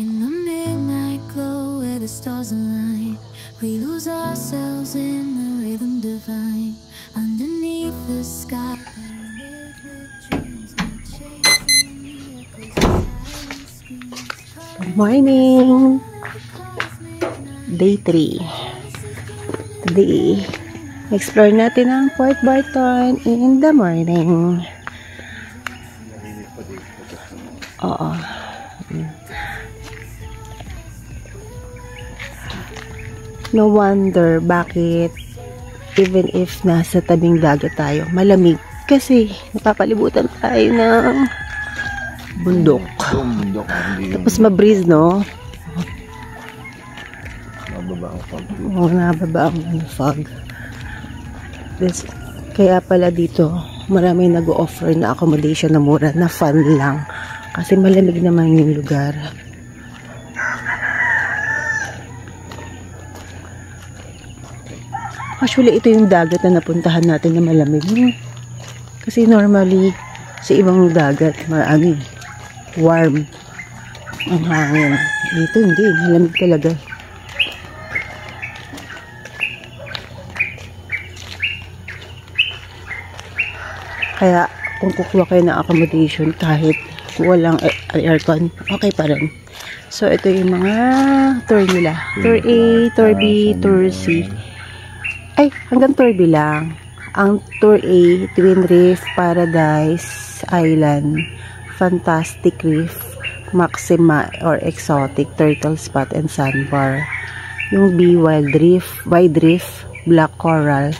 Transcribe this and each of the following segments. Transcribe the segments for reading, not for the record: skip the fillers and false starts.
In the midnight glow where the stars align, we lose ourselves in the rhythm divine. Underneath the sky, we live with dreams that chasing the echoes of silent screams. Good morning! Day 3. Today, explore natin ang Port Barton in the morning. Oo. No wonder bakit even if nasa tabing dagat tayo, malamig. Kasi napapalibutan tayo ng bundok. Tapos mabreeze, no? Nababa ang fog. Oo, nababa ang fog. Kaya pala dito, marami nag-o-offer na accommodation na mura, na fun lang. Kasi malamig naman yung lugar. Actually, ito yung dagat na napuntahan natin na malamig. Kasi normally, sa ibang dagat, warm ang hangin. Dito hindi, malamig talaga. Kaya, kung kukuha kayo ng accommodation, kahit walang aircon, okay pa rin. So, ito yung mga tour nila. Tour A, Tour B, Tour C. Ay, hanggang Tour B lang. Ang Tour A, Twin Reef, Paradise Island, Fantastic Reef, Maxima or Exotic, Turtle Spot, and Sandbar. Yung B, Wild Reef, Black Coral,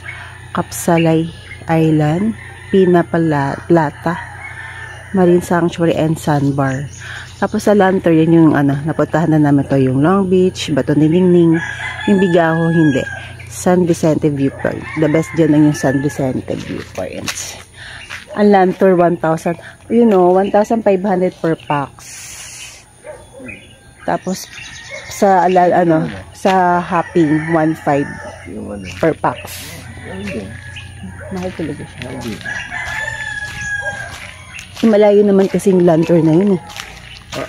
Kapsalay Island, Pina Plata, Marine Sanctuary, and Sandbar. Tapos sa land tour, yun yung napuntahan na namin to, yung Long Beach, Bato Nilingning, yung Bigaho, hindi. San Vicente Viewpoint. The best dyan ang yung San Vicente Viewpoint. Ang land tour, 1,000. You know, 1,500 per pax. Tapos, sa, sa hopping, 1,500 per pax. Mahal talaga siya. Malayo naman kasing land tour na yun eh.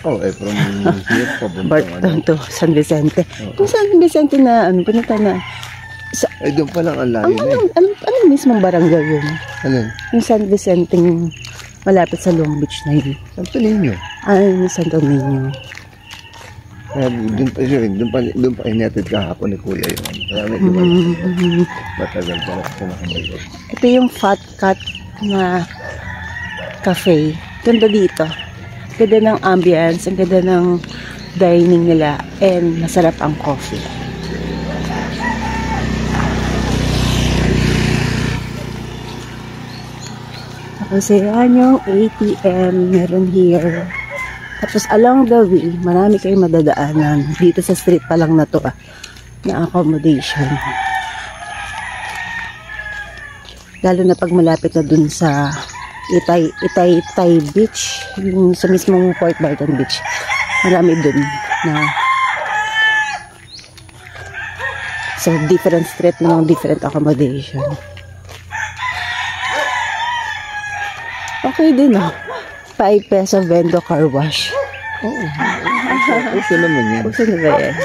From here Barton to San Vicente. Kung San Vicente na, pinunta na, ay, doon pa lang ang layo na eh. Ano mismong barangay yun? Alin? Yung San Vicente, malapit sa Long Beach na yun. Santo Niño. Yung Santo Niño. Doon pa inatid kahapon ni Kuya yun. Matagal pa lang sa nakabayo. Ito yung Fat Cat na cafe. Ganda dito. Ganda ng ambience, ang ganda ng dining nila, and masarap ang coffee. Kasi yan yung ATM meron here. Tapos along the way, marami kayong madadaanan. Dito sa street pa lang na to na accommodation. Lalo na pag malapit na dun sa Itay Beach, yung sa mismong Port Barton Beach. Marami dun na so different street ng different accommodation. Okay din 5 peso vendo car wash. Oo. Uso naman yan. Uso na ba yan?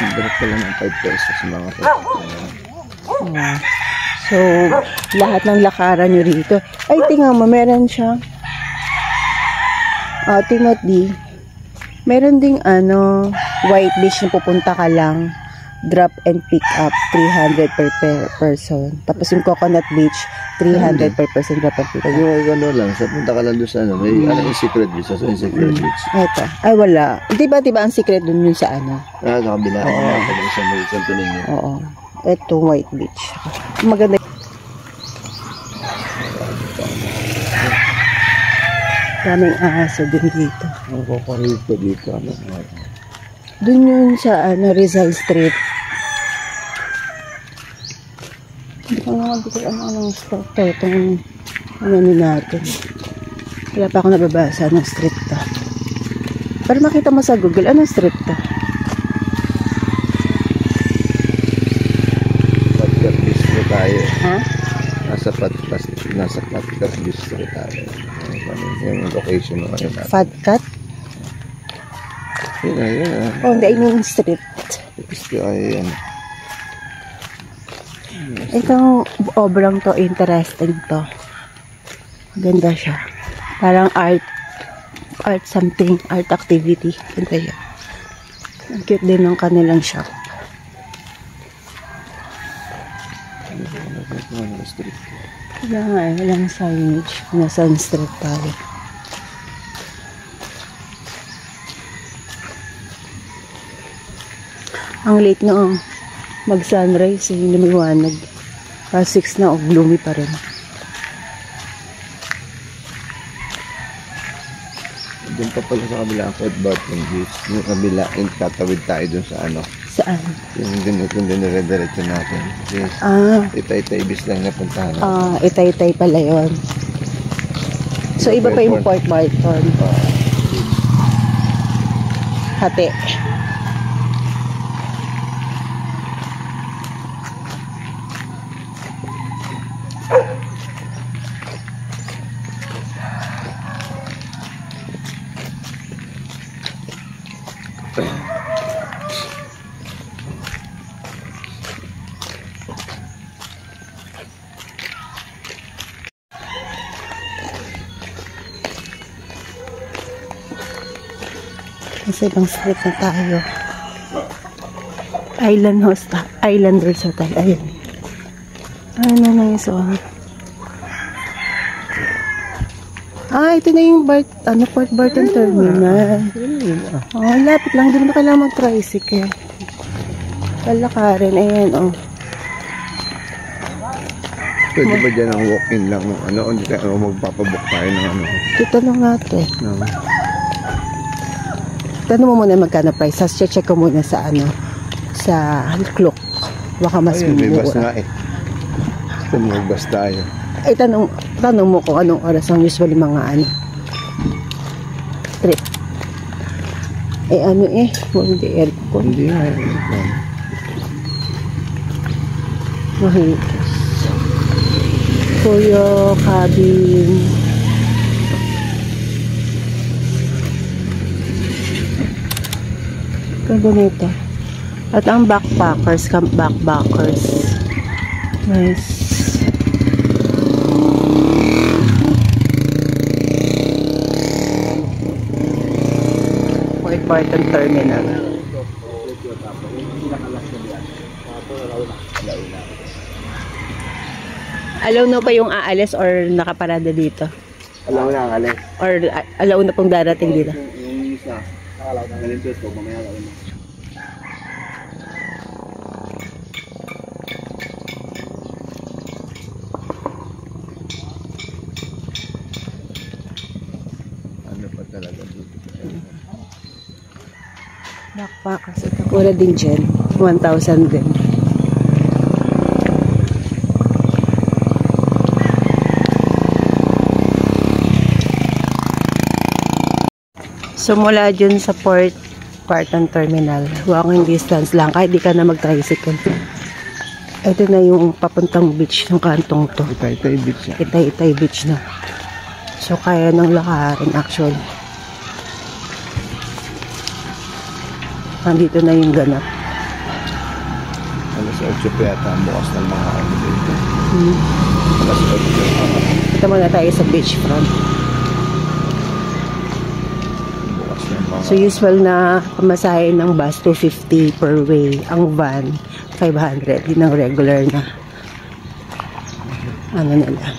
Dapat pa lang ang 5 pesos mga So, lahat ng lakaran nyo rito. Ay, tingnan mo, meron siya. Timothy, meron ding White Beach na pupunta ka lang. Drop and pick up, 300 per person. Tapos yung Coconut Beach, 300 per person drop and pick up. Yung lang, sa punta ka lang doon sa may yung secret beach, sa secret beach. Ito. Ay, wala. Diba ang secret dun yun sa sa kabila. Oo. Sa may Santo Niño. Oo. Ito, White Beach. Maganda. Daming aso din dito. Ang kukurito dito. Dun yun sa Rizal Street. Hindi ko nga dito anong spot to. Itong natin. Wala pa ako nababasa ng street to. Para makita mo sa Google, anong street to? Podcast tayo. Ha? Nasa nasa Patcat District tayo. Yung location ng ano natin. Fat Cat? Yun. Oh, hindi, I mean street. Gusto ay yan. Itong obrang to, interesting to. Ganda siya. Parang art something, art activity. Ganda yun. Ang cute din ng kanilang shop. Wala nga eh, walang signage. Nasa street tayo. Ang late na mag-sunrise, lumiwanag. 6 na, gloomy pa rin. Doon pa pala sa kabila ang Courtbarton Beach. Yung kabila, yung tatawid tayo dun sa ano. Saan? Yung dinire-diretso natin. Yes. Itay-tay bis lang napuntahan. Itay-tay pala yun. So, iba pa yung Port Barton. Hati. Kasi ibang street na tayo. Islanders Hotel. Ayun. Ano na yung so. Ito na yung Port Barton Terminal. Lapit lang. Hindi mo na kailangan mag-tricycle. Palakarin. Ayan, Pwede ba dyan ang walk-in lang? Hindi tayo magpapabook tayo ng ano? Titanong natin. No. Tanong mo muna magkano price. Tapos check ko muna sa sa clock. Baka mas may bus mura. nga eh. Mag-bus tayo. Tanong mo kung anong oras ang usually mga trip. Hindi aircon. Hindi nga aircon. Mahitos. Kuyo, cabin. Ganda nito. At ang backpackers, camp backpackers. Nice. Port Barton Terminal. Alaw na pa yung aalis or nakaparada dito? Alaw na ang alis. Or alaw na pong darating dito? Yung isa, nakalaw na galing ko, mamaya alaw na. Ano pa talaga dito? Backpackers. Ito pula din dyan. 1,000 din. So, mula dyan sa Port Barton Terminal, walking distance lang, kahit di ka na mag-tricycle. Ito na yung papuntang beach ng kantong to. Itay-tay beach yan. Itay-Itay Beach na. So, kaya nang lakarin actually. Nandito na yung ganap. Alas 8 pa yata ang bukas ng mga ano dito. Alas 8. Ito muna tayo sa beachfront. So, usual na pamasahe ng bus, 250 per way. Ang van, 500. Yun ang regular na. Ano na lang.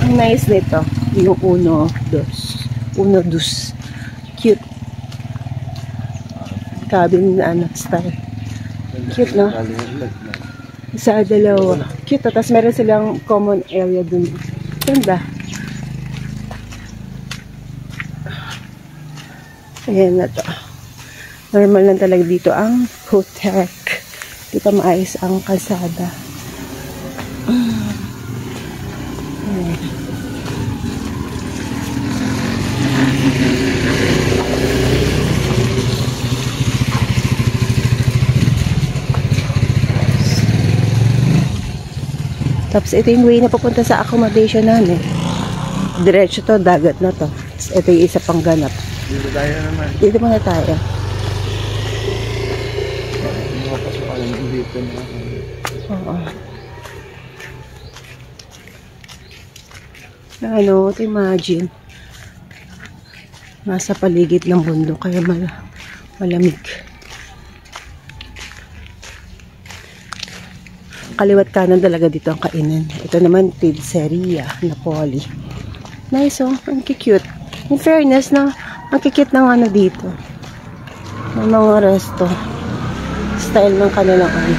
Ang nice nito, yung uno, dos. Cute. Cabin na style. Cute, no? Isa, dalawa. Cute, tapos meron silang common area dun. Ganda. Ayan na to. Normal lang talaga dito ang hotel. Dito maayos ang kalsada. Ayan. Tapos ito yung way na papunta sa accommodation namin. Diretso to, dagat na to. Tapos ito yung isa pang ganap. Dito tayo naman. Dito muna tayo. Makapasok ka lang dito na. Oo. Ano, imagine. Nasa paligid ng bundok, kaya malamig. Kaliwat kanan talaga dito ang kainan. Ito naman, pizzeria, Napoli. Nice, oh. Ang cute. In fairness, no, ang cute ng ano dito. Ng mga resto. Style ng kanilang ano.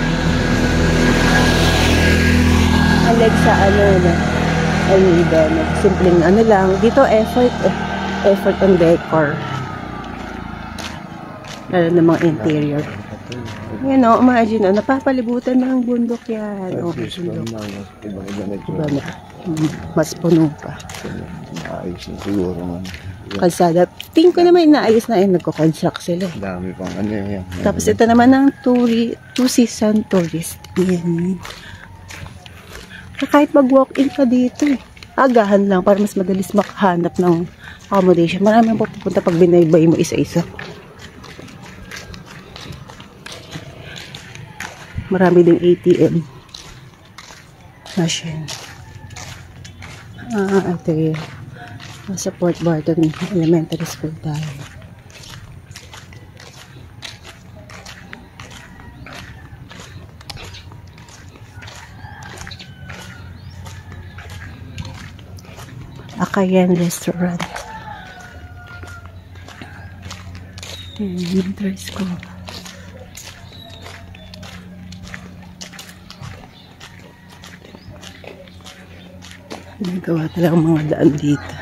Unlike sa ano na, Almeida, no? Simpleng ano lang. Dito, effort ang decor. Lalo ng mga interior. Yan o, imagine o, napapalibutan ng bundok yan. O, bundok. Iba na. Mas puno pa. Ayos na siguro man. Kalsada. Tingin ko naman inaayos na yun. Nagko-construct sila. Dami pang ano yan. Tapos ito naman ang two-season tourist. Yan. Kahit mag-walk-in ka dito eh. Agahan lang para mas madalis makahanap ng accommodation. Marami ang pupunta pag binaybay mo isa-isa. Marami ding ATM machine. Ito yun. Nasa Port Barton Elementary School tayo. Akayan Restaurant. Elementary School. Nagawa talagang mga daan dito.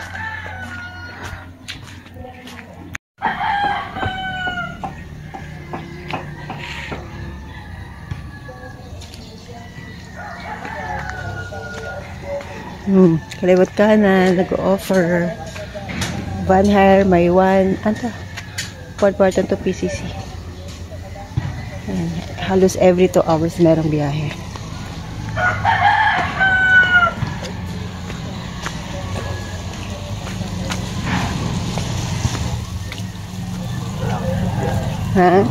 Kaliwat kanan, nag-offer van hire, may one, Port Barton to PCC. Ayan, halos every 2 hours merong biyahe. Ha?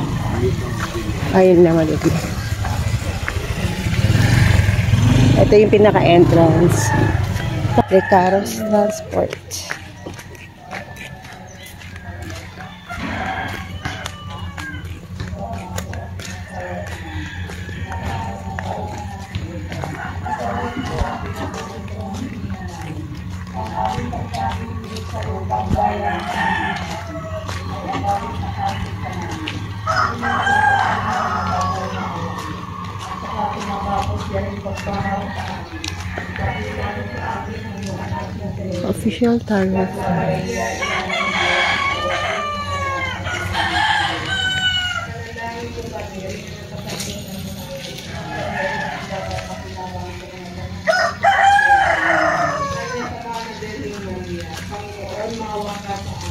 Ayun na maliit. Ito yung pinaka-entrance. Recaros Transport. Official tariff.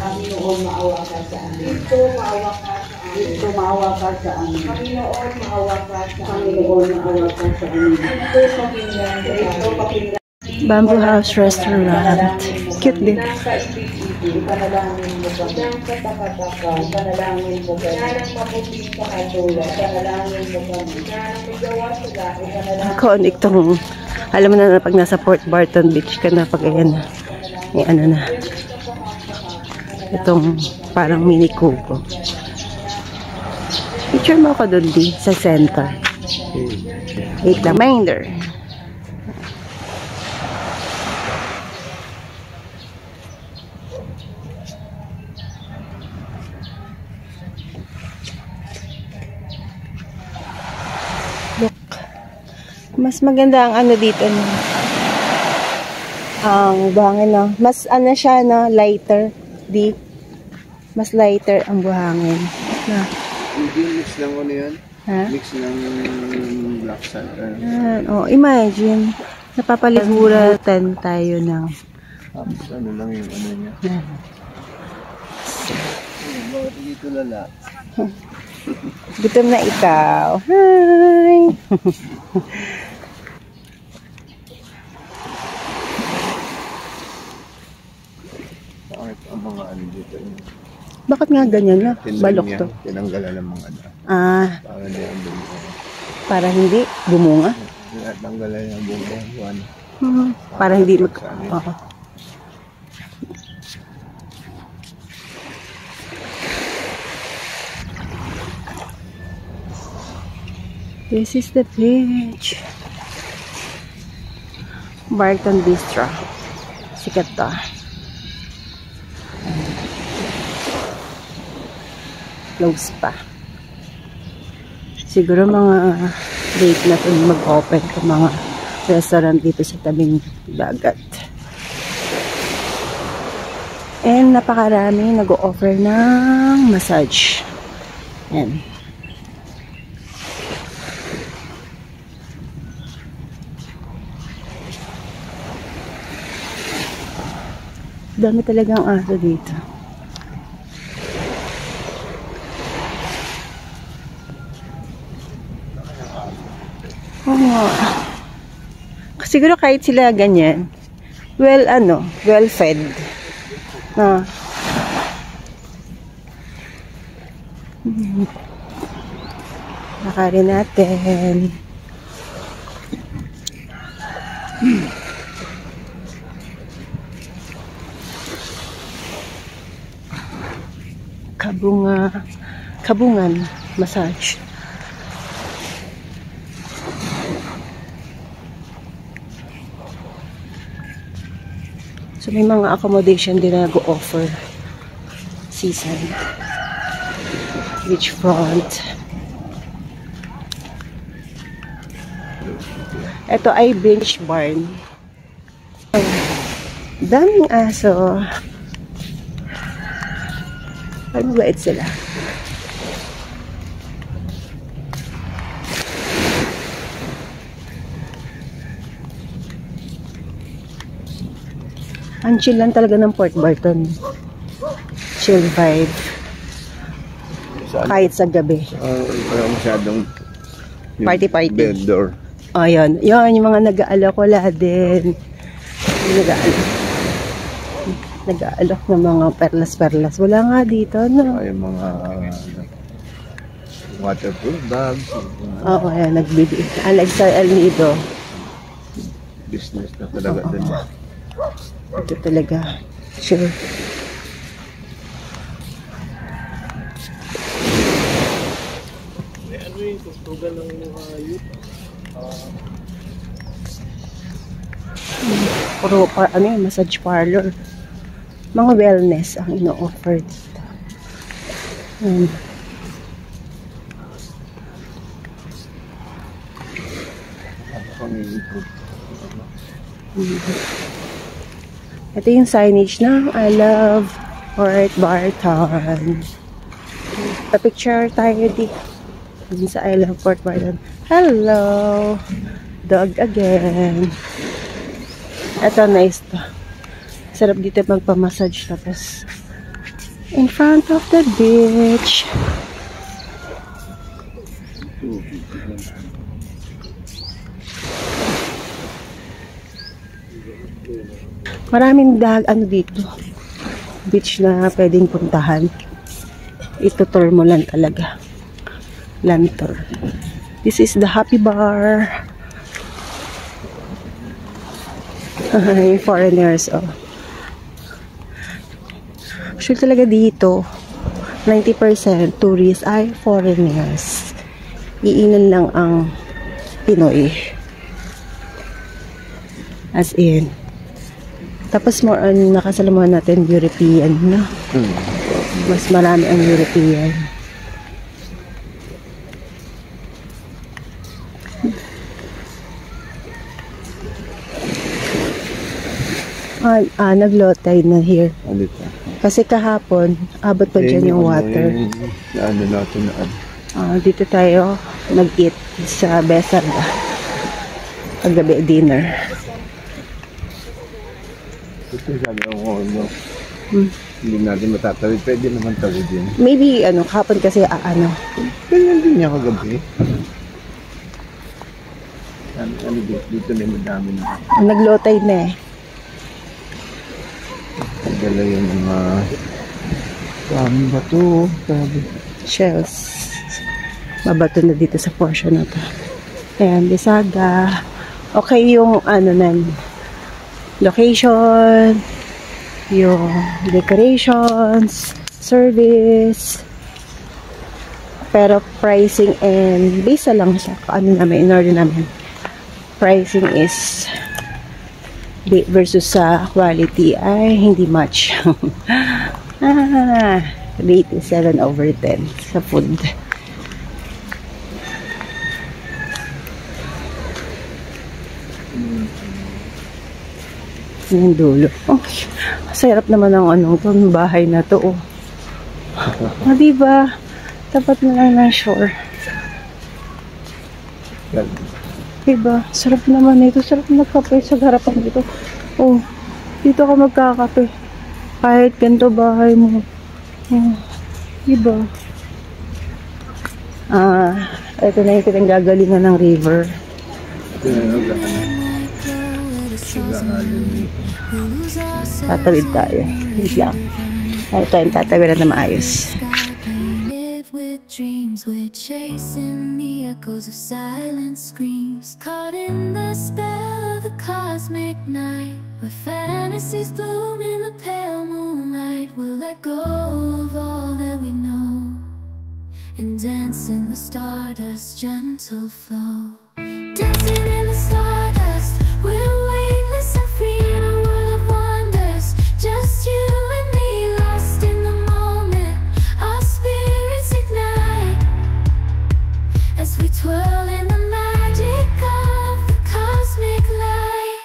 Panginoon, maawa ka sa amin. Ito, maawa ka sa amin. Panginoon, maawa ka sa amin. Panginoon, maawa ka sa amin. Ito, pakinggan. Bamboo House Restaurant. Cute din. Nasa ibig-ibig, panalangin mo ka. Nang katakataka, panalangin mo ka. Nang mabuting kakatulad, panalangin mo ka. Nang magawa sa lahi, panalangin mo ka. Iconic tong, alam mo na pag nasa Port Barton Beach ka na, pag ayan na, may ano na. Itong parang mini kubo. Picture mo ako doon di sa center. Wait lang, minder. Look. Mas maganda ang ano dito no. Ang buhangin na. Mas ano siya na lighter. Mas lighter ang buhangin. Na. Hindi, mix lang ano yan? Ha? Mix lang black sand. Oh, imagine. Napapaliguran tayo ng Tapos ano lang yung ano niya. Bakit dito lala? Gutom na ikaw. Hi! ang mga ano dito. Bakit nga ganyan na? Balok to. Tinanggalan ng mga ano. Ah, Para hindi ang bunga. para hindi bumunga. Tinatanggalan yung bunga. Para hindi mag... Oo. This is the beach. Barton Bistro. Sikat to. Close pa. Siguro mga late na ito mag-open itong mga restaurant dito sa tabing dagat. And napakarami nag-o-offer ng massage. Yan. Dami talagang aso dito. Oo nga. Siguro kahit sila ganyan, well fed. No. Nakarin natin. Kabungan massage. So may mga accommodation din na nag-offer. Seaside. Beachfront. Ito ay beach barn. Daming aso. Ay, mabait sila. Ang chill lang talaga ng Port Barton. Chill vibe. Kahit sa gabi. Wala masyadong Party. Vendor. Oh, yun. Yun, yung mga nag-aalokola din. Nag-aalok ng mga perlas-perlas. Wala nga dito, no? Ay, mga waterproof bags. Oo, ayan, nagbibig. Like sa El Nido. Business na talaga din. Ito talaga. Sure. Ano yung tutugan ng mga youth? Puro, massage parlor. Mga wellness ang ino-offer dito. Ito yung signage ng I love Port Barton. Pa-picture tayo dito. Sa I love Port Barton. Hello! Dog again. Ito, nice to. Sarap dito magpamassage tapos in front of the beach. Maraming dito. Beach na pwedeng puntahan. Ito-tour mo lang talaga. Land tour. This is the Happy Bar. Yung foreigners, oh. Actually talaga dito, 90% tourists ay foreigners. Iilan lang ang Pinoy. As in. Tapos more on nakasalamuhan natin European, no? Mas marami ang European. Nag-low tide na here. Kasi kahapon, abot pa dyan yung water. Dito tayo nag-eat sa Besad. Paggabi dinner. Ito sabi ko, hindi natin matatawid. Pwede naman tawid yun. Maybe, kahapon kasi, Ganyan din niya kagabi. Dito na yung madami na. Nag-low tide na eh. dala yung mga daming bato. Grabe. Shells. Mabato na dito sa portion na to. Ayan, Bisaga. Okay yung ano nan, location, yung decorations, service. Pero pricing and bisa lang sa ano namin, in order namin. Pricing is versus sa quality ay hindi much. Rate is 7/10 sa food. Yung dulo. Oh, sarap naman ng ano, itong bahay na to. Oh. Diba? Tapat na lang ng shore. Diba? Sarap naman ito. Sarap magkape sa harapan dito. Oh, dito ka magkakape. Kahit ganito bahay mo. Oh, diba? Ito na yung pinanggagalingan ng river. Tatawid tayo. Wait lang. Tayo tayong tatawiran na maayos. Dreams, we're chasing the echoes of silent screams, caught in the spell of the cosmic night, where fantasies bloom in the pale moonlight. We'll let go of all that we know and dance in the stardust's gentle flow. Dancing in the stardust, we're weightless and free in a world of wonders. Just you and me, lost in the moment. Our spirits ignite as we twirl in the magic of the cosmic light.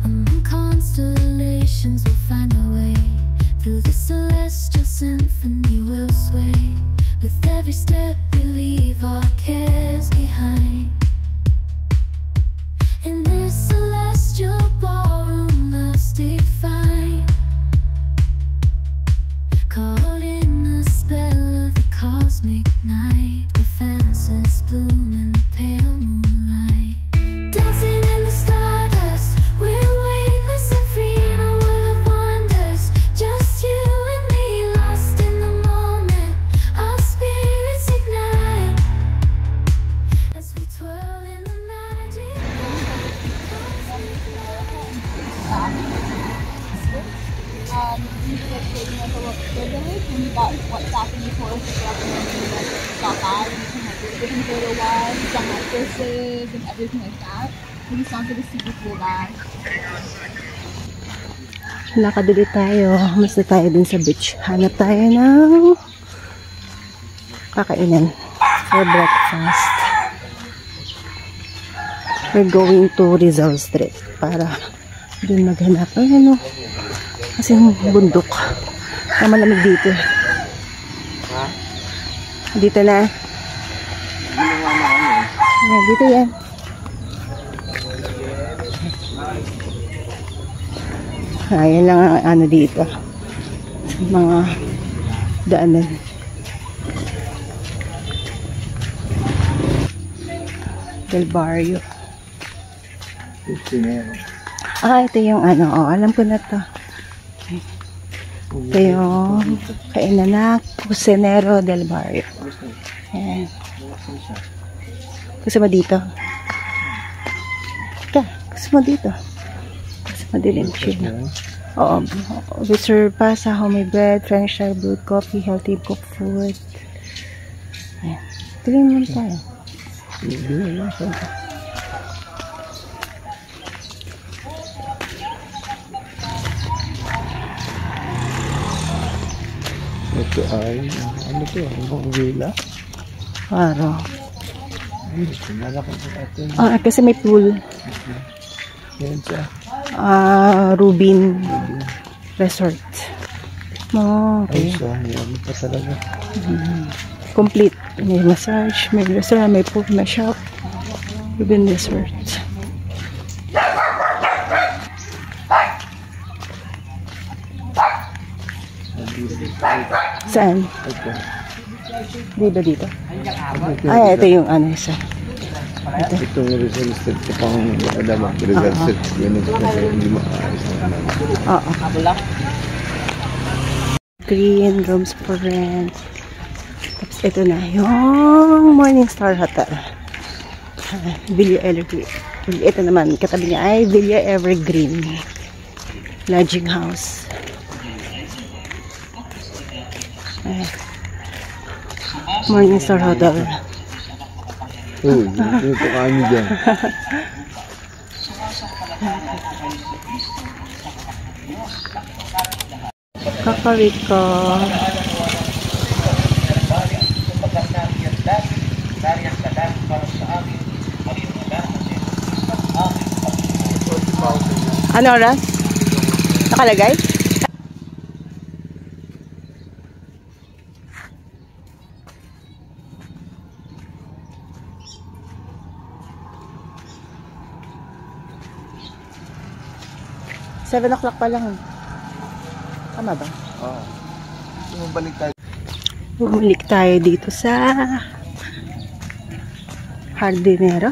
Among constellations we'll find our way, through the celestial symphony we'll sway. With every step we leave our cares behind. In this celestial ballroom love's defined, caught in the spell of the cosmic night, where fantasies bloom in the pale moonlight. Dancing in the stardust, we're weightless and free in a world of wonders. Just you and me, lost in the moment. Our spirits ignite as we twirl in the magic of the cosmic light. What's happening for us different photo walls, some actresses and everything like that. It sounds like a super cool guy. Lakad ulit tayo. Mas na tayo dun sa beach. Hanap tayo ng kakainan for breakfast. We're going to Rizal Street para dun maghanap. Ay, ano? Kasi bundok. Malamig dito. Dito na. Ayan, dito yan. Ayan lang ang ano dito. Mga daanan. Del Barrio. Ito yung ano. Oh, alam ko na to. Ito yung kainan na Cusinero del Barrio. Ayan. Gusto mo dito? Gusto mo dito? Gusto mo dilim siya. Oo. We serve pasta, homemade bread, French style brewed coffee, healthy cooked food. Ayan. Dilim mo tayo. Ito ay, ano to? Ang villa? Paro. Malaki po ito. Kasi may pool. Yan siya. Rubin Resort. Okay. Ay, siya. Yan pa talaga. Complete. May massage, may restaurant, may pool, may shop. Rubin Resort. Saan? Ito. Di ba dito? Ay, ito yung ano isa. Itong Rizal Street ko pang nakadamag. Rizal Street. Ganun kasi hindi makaayos na naman. Oo. Green rooms for rent. Tapos ito na yung Morningstar Hotel. Villa Evergreen. Ito naman, katabi niya ay Villa Evergreen Lodging House. Morningstar Hotel. Uy, dito kami dyan. Kakawit ko. Ano oras? Nakalagay? Seven o'clock pa lang. Tama ba? Oo. Bumalik tayo. Bumalik tayo dito sa Hardinero.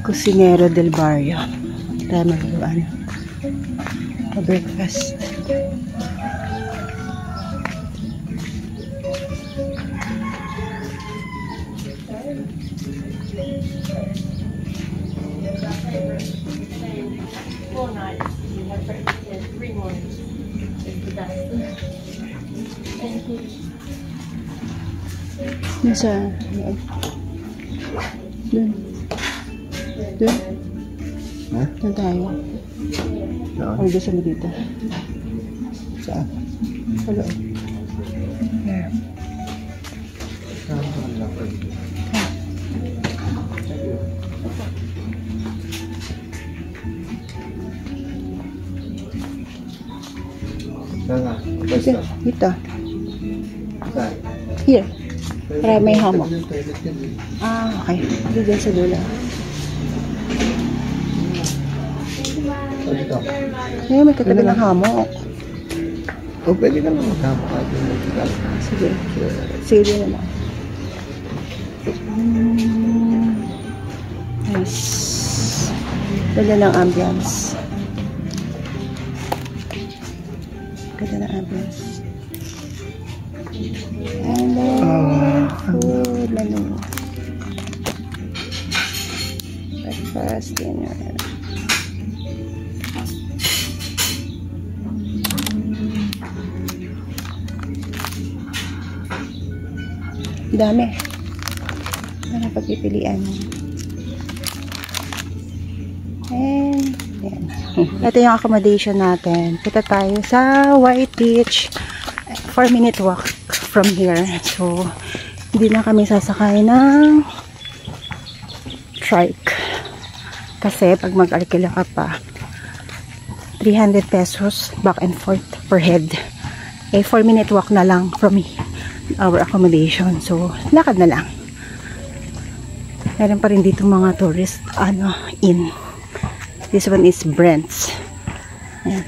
Cucinero del Barrio. Tayo magluan. Breakfast. Nasa dun. Dun. Ha? Dun tayo. Saan? O doon sa dito. Saan? Wala. There. Saan nga? Dito. Dito. Saan? Here. Para may hammock. Yung toilet yun eh. Ah, okay. Dito dyan sa dula. O, dito. Eh, may katabi ng hammock. O, pwede ka lang magkama kahit yung magkakal. Sige. Sige naman. Nice. Ganda ng ambience. Ganda ng ambience. And then, food menu. Breakfast, dinner. Dami. Ano pagpipilian? And, yan. Ito yung accommodation natin. Punta tayo sa White Beach. 4-minute walk from here. So, hindi na kami sasakay ng trike. Kasi, pag mag-alkila ka pa, 300 pesos back and forth per head. Eh, 4-minute walk na lang from our accommodation. So, lakad na lang. Meron pa rin dito mga tourist inn. This one is Brent's. Ayan.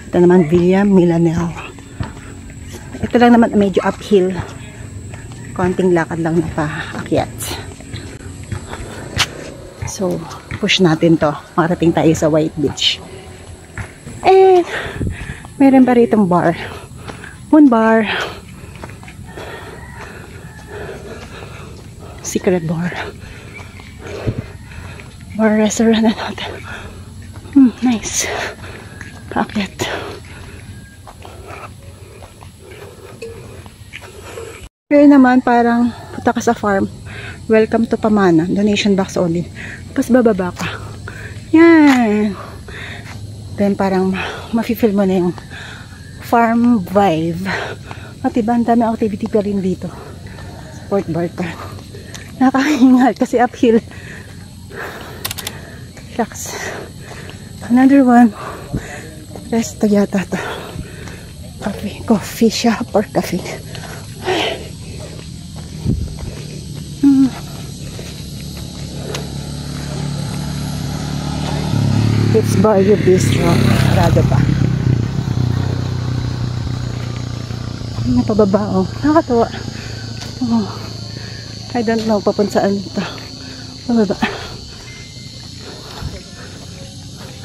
Ito naman Villa Milanel. Ito lang naman medyo uphill. Konting lakad lang na paakyat. So, push natin to. Makarating tayo sa White Beach. And, meron pa ritong bar. Moon Bar. Secret bar. Bar restaurant na natin. Nice. Paakyat. Here naman parang punta ka sa farm. Welcome to Pamana. Donation box only. Tapos bababa ka. Yan. Then parang mafe-feel mo na yung farm vibe. At iba, ang dami activity pa rin dito. Port Barton. Nakakahingal kasi uphill. Relax. Another one. Resto yata to. Coffee shop or cafe. It's Barrio Bistro. Sarado pa. Napababa, oh. Nakakatawa. Oh. I don't know papunta saan ito. Pababa.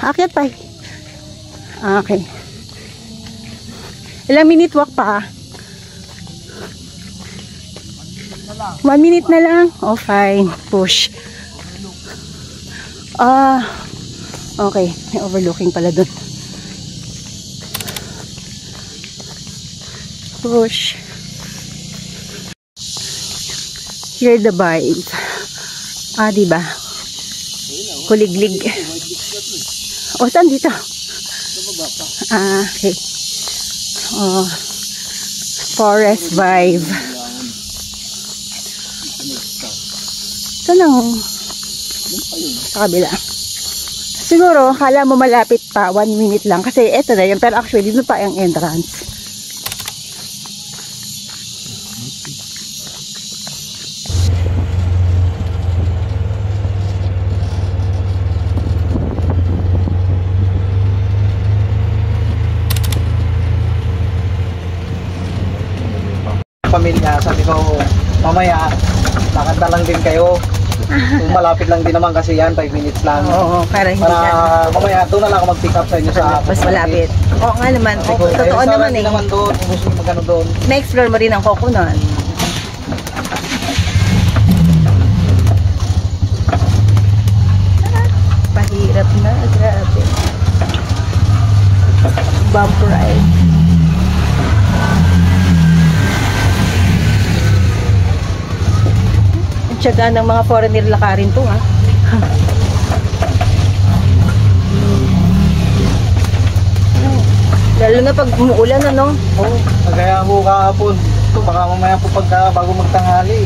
Akyat pa. Okay. Ilang minute walk pa? 1 minute na lang? Oh, fine. Push. Okay. May overlooking pala dun. Push. Hear the vibes. Diba? Kuliglig. O, saan dito? Okay. Oh, forest vibe. Saan ang? Sa kabila. Siguro, kala mo malapit pa, 1 minute lang. Kasi eto na yun. Pero actually, dito pa yung entrance. Pamilya, sabi ko, mamaya, lakad na lang din kayo. Kung malapit lang din naman kasi yan, 5 minutes lang. Oo, para hindi Para mamaya, doon na lang ako mag-pick up sa inyo sa mas malapit. Oo nga naman. Totoo naman eh. naman doon, kung gusto nyo magano doon. Na-explore mo rin ang Coconut. Pahirap na, grabe. Bump ride. Ang tiyaga ng mga foreigner lakarin to, ha? Lalo na pag umuulan, ano? Oo, kagaya mo kahapon. Ito, baka mamaya po pagka bago magtanghali.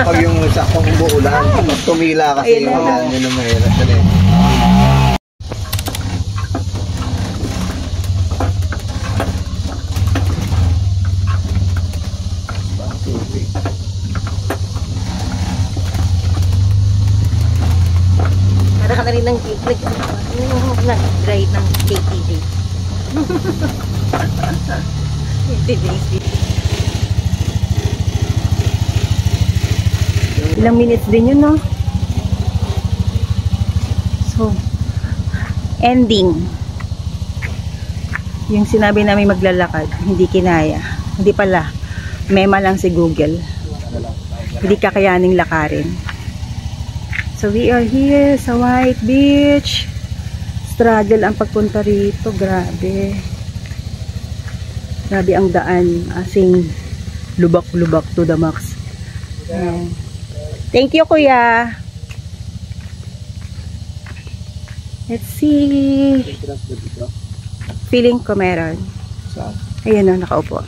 Pag yung saktong umuulan, tumila kasi yung ulan, yun ang mahirap. Para ka na rin ng nag-ride ng KTV. Ilang minutes din yun, no? So, ending. Yung sinabi namin maglalakad, hindi kinaya. Hindi pala. Mema lang si Google. Hindi kakayaning lakarin. So, we are here sa White Beach. Struggle ang pagpunta rito. Grabe. Grabe ang daan. Asing lubak-lubak to the max. Thank you, kuya. Let's see. Feeling ko meron. Ayan na, nakaupo.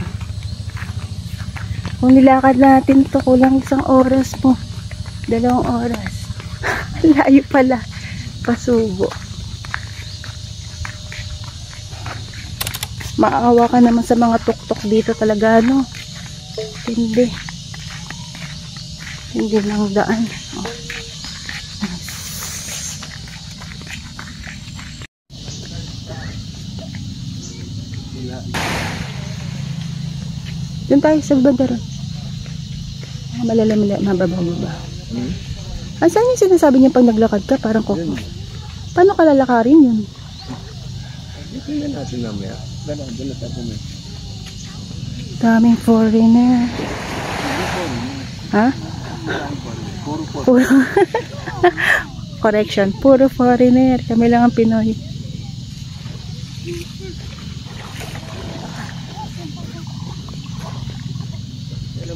Kung nilakad natin ito, kulang 1 oras po. 2 oras. Layo pala. Pasubo. Maawa ka naman sa mga tuktok dito talaga, no? Hindi. Hindi lang daan. Oh. Doon tayo sa banda ron. Malalamila, mababa-baba. Saan yung sinasabi niya pag naglakad ka? Parang koko. Paano ka lalakarin yun? Ito yan natin namaya. Dala tayo na. Daming foreigner. Ha? Puro correction. Puro foreigner. Kami lang ang Pinoy.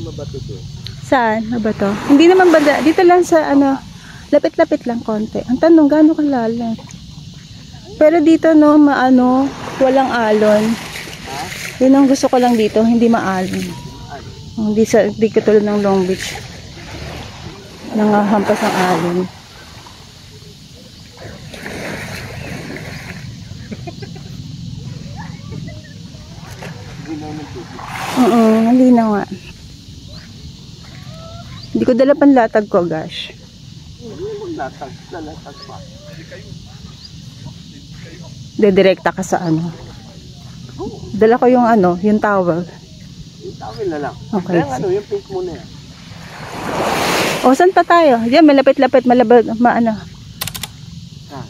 Mabato to. Saan? Mabato? Hindi naman banda. Dito lang sa ano, lapit-lapit lang konti. Ang tanong, gaano kalalim? Pero dito no, maano, walang alon. Yun ang gusto ko lang dito, hindi maalon. Hindi katulad ng Long Beach. Nangahampas ng alon. Hindi na nga. Hindi ko dala panlatag ko, gosh. Dedirekta ka sa ano. Dala ko yung ano, yung towel. Yung tawil na lang. Okay. Kaya ano, yung pink muna yan. O, saan pa tayo? Diyan, malapit-lapit, maano. Ah.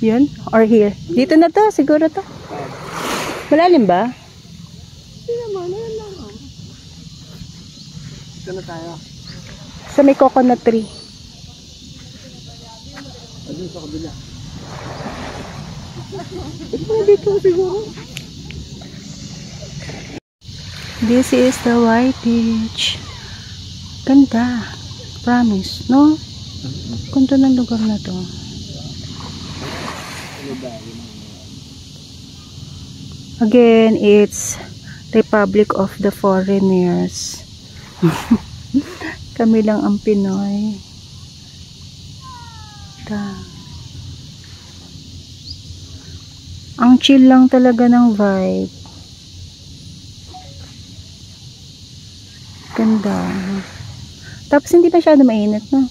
Yun? Or here? Dito na to, siguro to. Malalim ba? Hindi naman, ayan lang. Dito na tayo. Sa may coconut tree. Ayun sa kabila. Dito siguro. This is the White Beach. Ganda. Promise, no? Ganda ng lugar na to. Again, it's Republic of the Foreigners. Kami lang ang Pinoy. Ang chill lang talaga ng vibe. Ganda. Tapos hindi masyado mainit, no?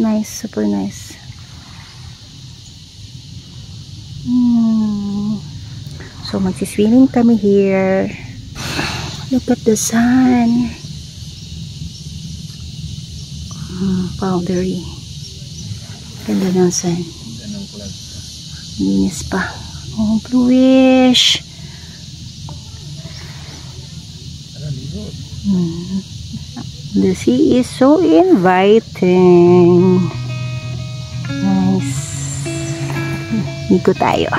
Nice, super nice. So magsiswimming kami here. Look at the sun. Powdery. Ganda ng sun. Linis pa. Oh, bluish. The sea is so inviting. Nice. Ligo tayo.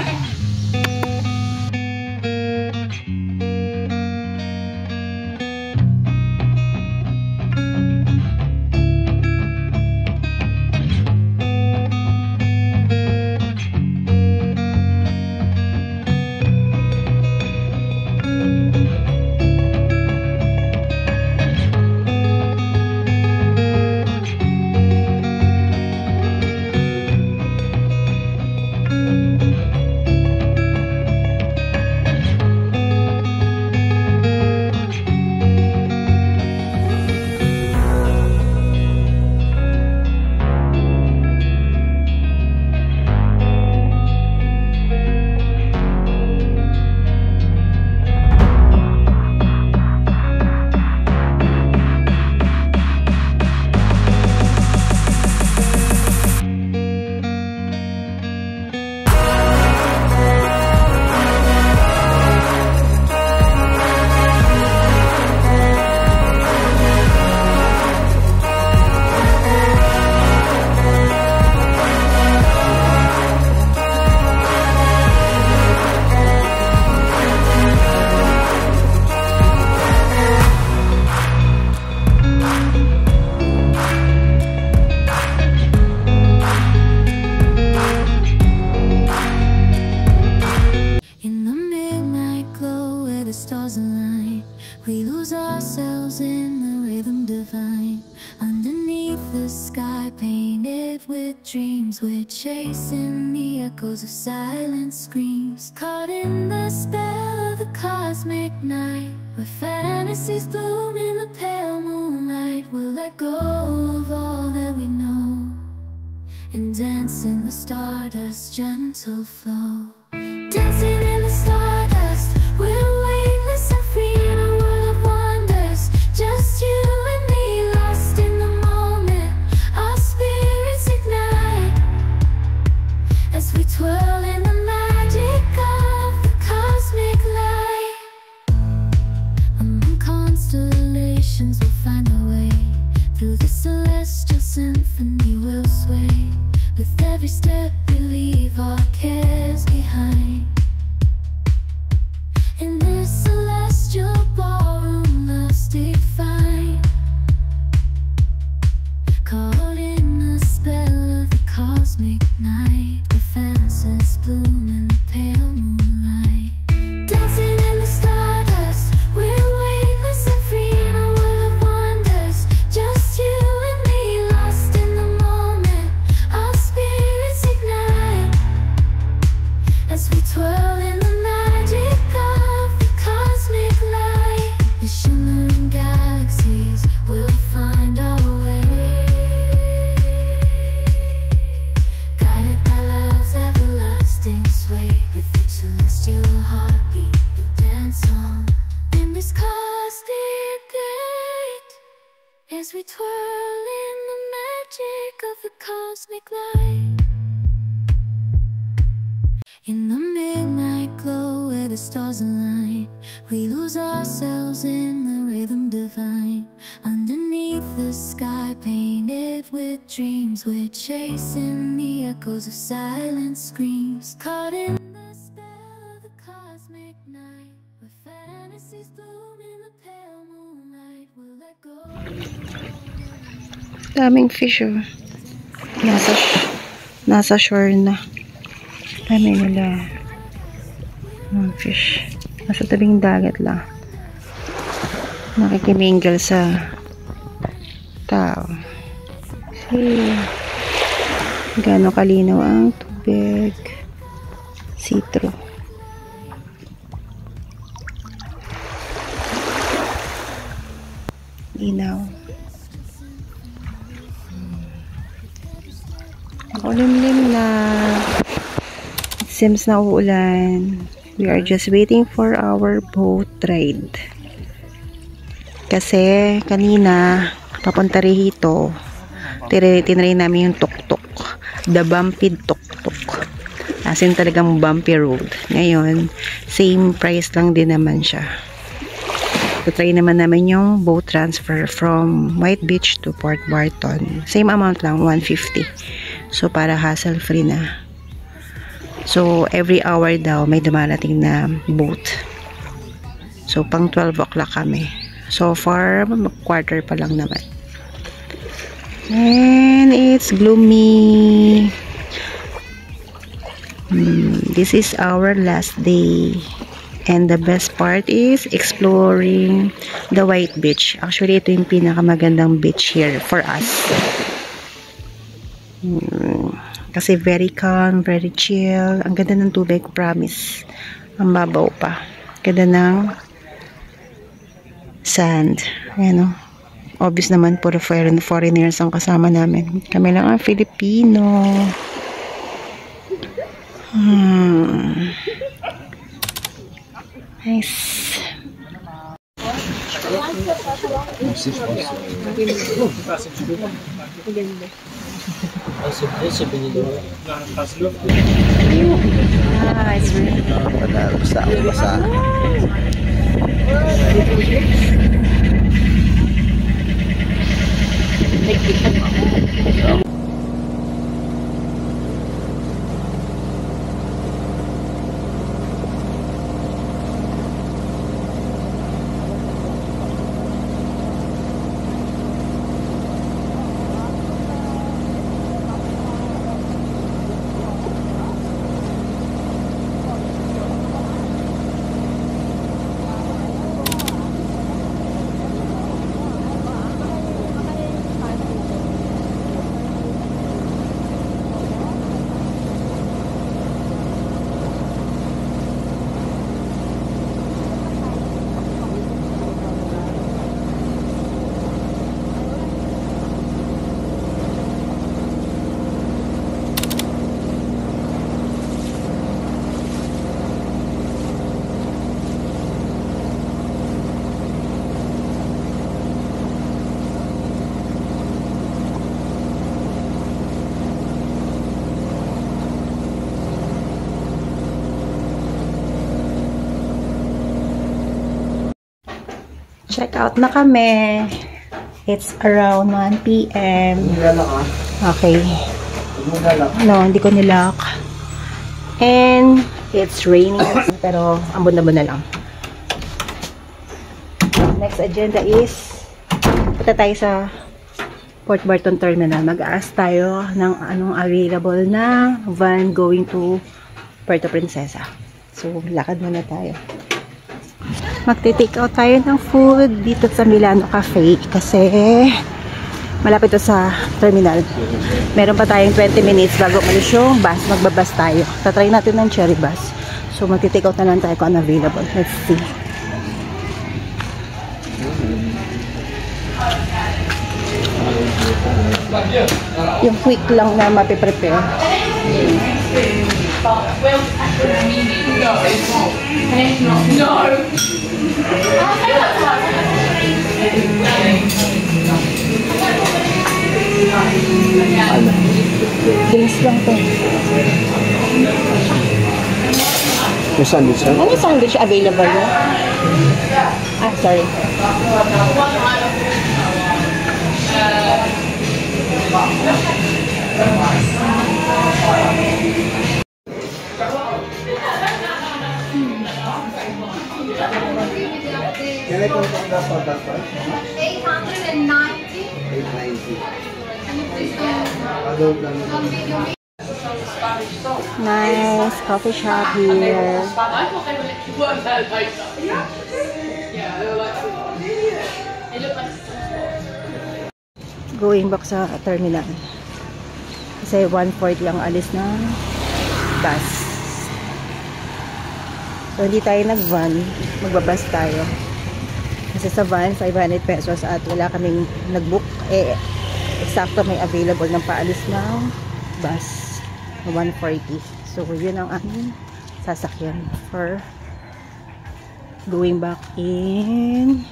We lose ourselves in the rhythm divine. Underneath the sky painted with dreams, we're chasing the echoes of silent screams. Caught in the spell of the cosmic night, where fantasies bloom in the pale moonlight. We'll let go of all that we know and dance in the stardust's gentle flow. Dancing in the stardust, we're weightless and free in a world of wonders. Just you and me, lost in the moment. Our spirits ignite as we twirl in the magic of the cosmic light. Among constellations we'll find our way. Through the celestial symphony we'll sway. With every step we leave our cares behind. as we twirl in the magic of the cosmic light. In the midnight glow where the stars align, we lose ourselves in the rhythm divine. Underneath the sky painted with dreams, we're chasing the echoes of silent screams. Caught in the spell of the cosmic night, where fantasies bloom in the pale moonlight. We'll let go. Daming fish, oh. Nasa shore na. Dami nila. Fish. Nasa tabing dagat lang. Nakikimingle sa tao. See, gaano kalinaw ang tubig. See-through. Linaw. Makulimlim na. It seems na uulan. We are just waiting for our boat ride. Kasi kanina papunta rito, tinry namin yung tuk-tuk. The bumpy tuk-tuk. As in talagang bumpy road. Ngayon, same price lang din naman siya. So, try naman namin yung boat transfer from White Beach to Port Barton. Same amount lang, 150. So, para hassle-free na. So, every hour daw may dumarating na boat. So, pang 12 o'clock kami. So far, quarter pa lang naman. And it's gloomy. This is our last day. And the best part is exploring the White Beach. Actually, ito yung pinakamagandang beach here for us. Kasi very calm, very chill. Ang ganda ng tubig, promise. Ang babaw pa. Ganda ng sand. Ayan o. Obvious naman, puro foreigners ang kasama namin. Kami lang ang Filipino. Nice. It's really Basa. Check out na kami. It's around 1 p.m. Okay. No, hindi ko nilock. And it's raining. Pero ambon-ambon na lang. Next agenda is punta tayo sa Port Barton Terminal. Mag-ask tayo ng anong available na van going to Puerto Princesa. So, lakad muna tayo. Magti-take out tayo ng food dito sa Milano Cafe kasi malapit to sa terminal. Meron pa tayong 20 minutes bago umalis yung bus. Magbabas tayo. Tatry natin ng cherry bus. So magti-take out na lang tayo kung ano available. Let's see. Yung quick lang na mapiprepare. No. Drinks lang to. May sandwich ha? Ano yung sandwich available yun? Ah, sorry. Can I confirm the total price? 890. 890. Adult lang. Nice coffee shop here. Going back sa terminal. Kasi 1:40 ang alis ng bus. So hindi tayo nag-van, magbabus tayo. Kasi sa van, 500 pesos at wala kaming nag-book. Eh, eksakto may available ng paalis ng bus. 140. So, yun ang aming sasakyan for going back in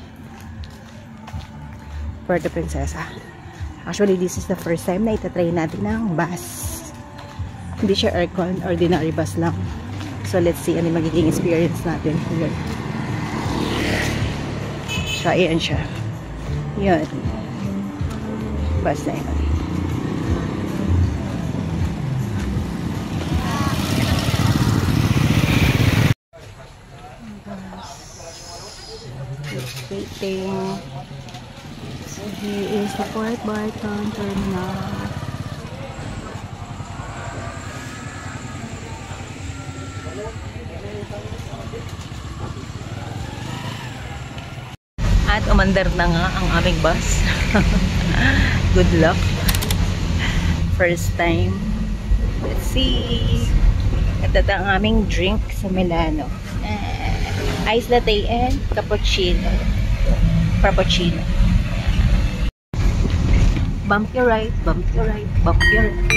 Puerto Princesa. Actually, this is the first time na itatry natin ng bus. Hindi siya aircon, ordinary bus lang. So, let's see ano magiging experience natin here. So, ayan siya. Yun. Bus na yun. Waiting. So here is the Port Barton Terminal. At umandar na nga ang aming bus. Good luck. First time. Let's see. Ito ang aming drink sa Milano. Ice latte and cappuccino. Frappuccino. Bump your right, bump your right, bump your right.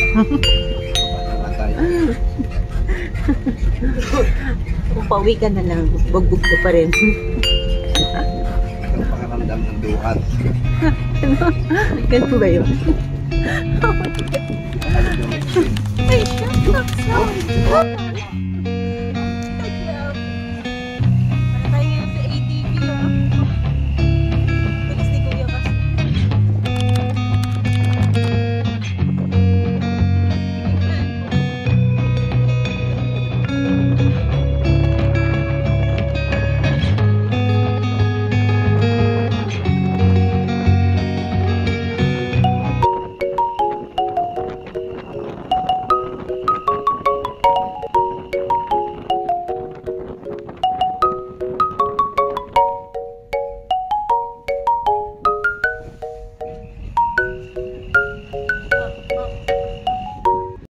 Pauwi ka na lang, bugbog ka pa rin. Ang pakaramdam ng duhat. Ano? Ganun ba yun? Oh my God. Ay, shut up,